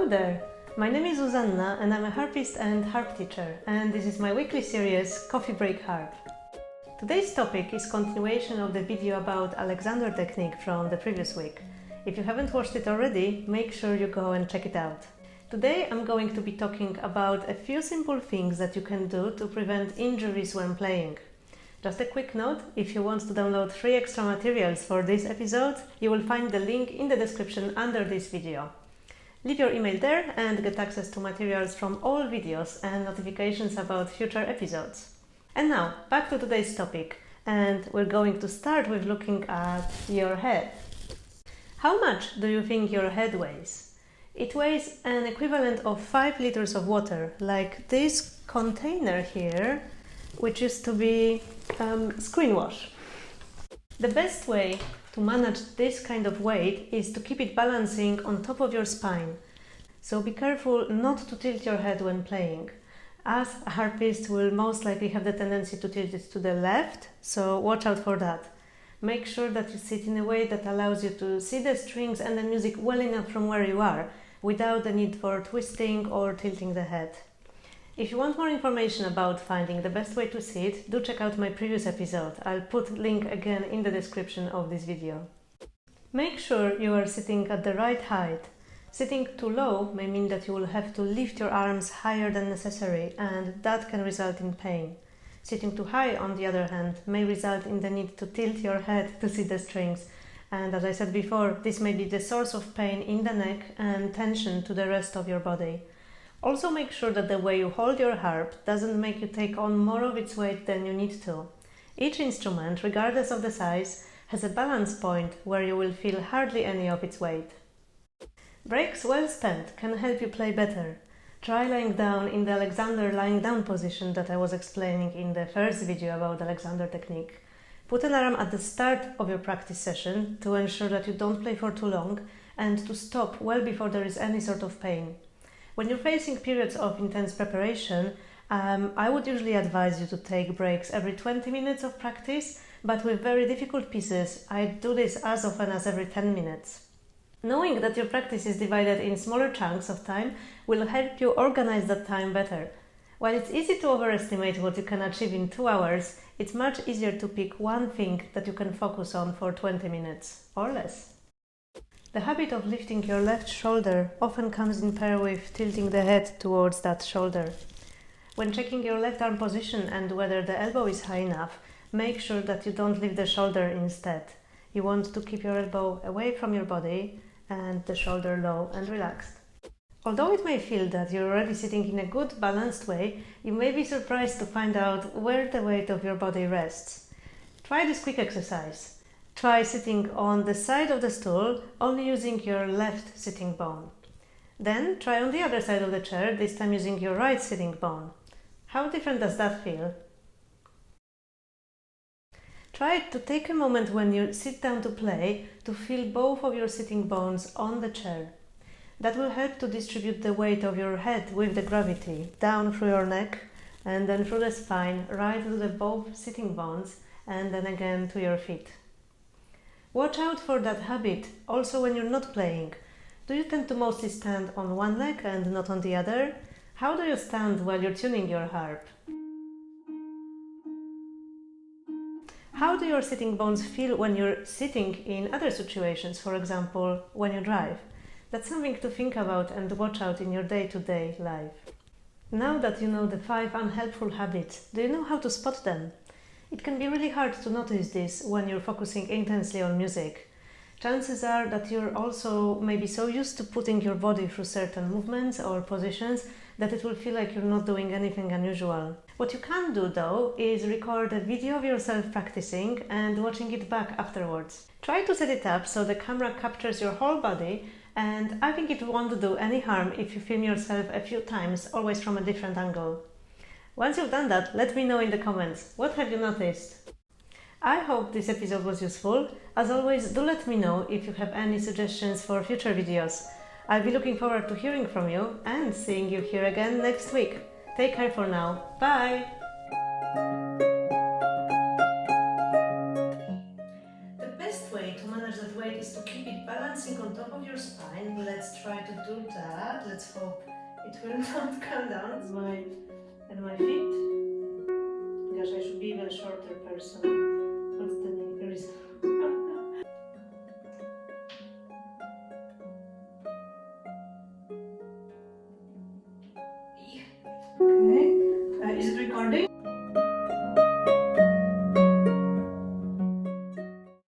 there! My name is Zuzanna and I'm a harpist and harp teacher, and this is my weekly series Coffee Break Harp. Today's topic is continuation of the video about Alexander technique from the previous week. If you haven't watched it already, make sure you go and check it out. Today I'm going to be talking about a few simple things that you can do to prevent injuries when playing. Just a quick note, if you want to download free extra materials for this episode, you will find the link in the description under this video. Leave your email there and get access to materials from all videos and notifications about future episodes. And now, back to today's topic, and we're going to start with looking at your head. How much do you think your head weighs? It weighs an equivalent of 5 liters of water, like this container here, which used to be screen wash. The best way to manage this kind of weight is to keep it balancing on top of your spine. So be careful not to tilt your head when playing, as a harpist will most likely have the tendency to tilt it to the left, so watch out for that. Make sure that you sit in a way that allows you to see the strings and the music well enough from where you are, without the need for twisting or tilting the head. If you want more information about finding the best way to sit, do check out my previous episode. I'll put link again in the description of this video. Make sure you are sitting at the right height. Sitting too low may mean that you will have to lift your arms higher than necessary, and that can result in pain. Sitting too high, on the other hand, may result in the need to tilt your head to see the strings, and as I said before, this may be the source of pain in the neck and tension to the rest of your body. Also make sure that the way you hold your harp doesn't make you take on more of its weight than you need to. Each instrument, regardless of the size, has a balance point where you will feel hardly any of its weight. Breaks well spent can help you play better. Try lying down in the Alexander lying down position that I was explaining in the first video about Alexander technique. Put an alarm at the start of your practice session to ensure that you don't play for too long and to stop well before there is any sort of pain. When you're facing periods of intense preparation, I would usually advise you to take breaks every 20 minutes of practice, but with very difficult pieces, I do this as often as every 10 minutes. Knowing that your practice is divided in smaller chunks of time will help you organize that time better. While it's easy to overestimate what you can achieve in 2 hours, it's much easier to pick one thing that you can focus on for 20 minutes or less. The habit of lifting your left shoulder often comes in pair with tilting the head towards that shoulder. When checking your left arm position and whether the elbow is high enough, make sure that you don't lift the shoulder instead. You want to keep your elbow away from your body and the shoulder low and relaxed. Although it may feel that you're already sitting in a good, balanced way, you may be surprised to find out where the weight of your body rests. Try this quick exercise. Try sitting on the side of the stool, only using your left sitting bone. Then try on the other side of the chair, this time using your right sitting bone. How different does that feel? Try to take a moment when you sit down to play to feel both of your sitting bones on the chair. That will help to distribute the weight of your head with the gravity down through your neck and then through the spine, right to the both sitting bones and then again to your feet. Watch out for that habit also when you're not playing. Do you tend to mostly stand on one leg and not on the other? How do you stand while you're tuning your harp? How do your sitting bones feel when you're sitting in other situations, for example, when you drive? That's something to think about and watch out in your day-to-day life. Now that you know the 5 unhelpful habits, do you know how to spot them? It can be really hard to notice this when you're focusing intensely on music. Chances are that you're also maybe so used to putting your body through certain movements or positions that it will feel like you're not doing anything unusual. What you can do though is record a video of yourself practicing and watching it back afterwards. Try to set it up so the camera captures your whole body, and I think it won't do any harm if you film yourself a few times, always from a different angle. Once you've done that, let me know in the comments, what have you noticed? I hope this episode was useful. As always, do let me know if you have any suggestions for future videos. I'll be looking forward to hearing from you and seeing you here again next week. Take care for now. Bye! The best way to manage that weight is to keep it balancing on top of of your spine. Let's try to do that. Let's hope it will not come down. And my feet. Gosh, I should be even shorter person.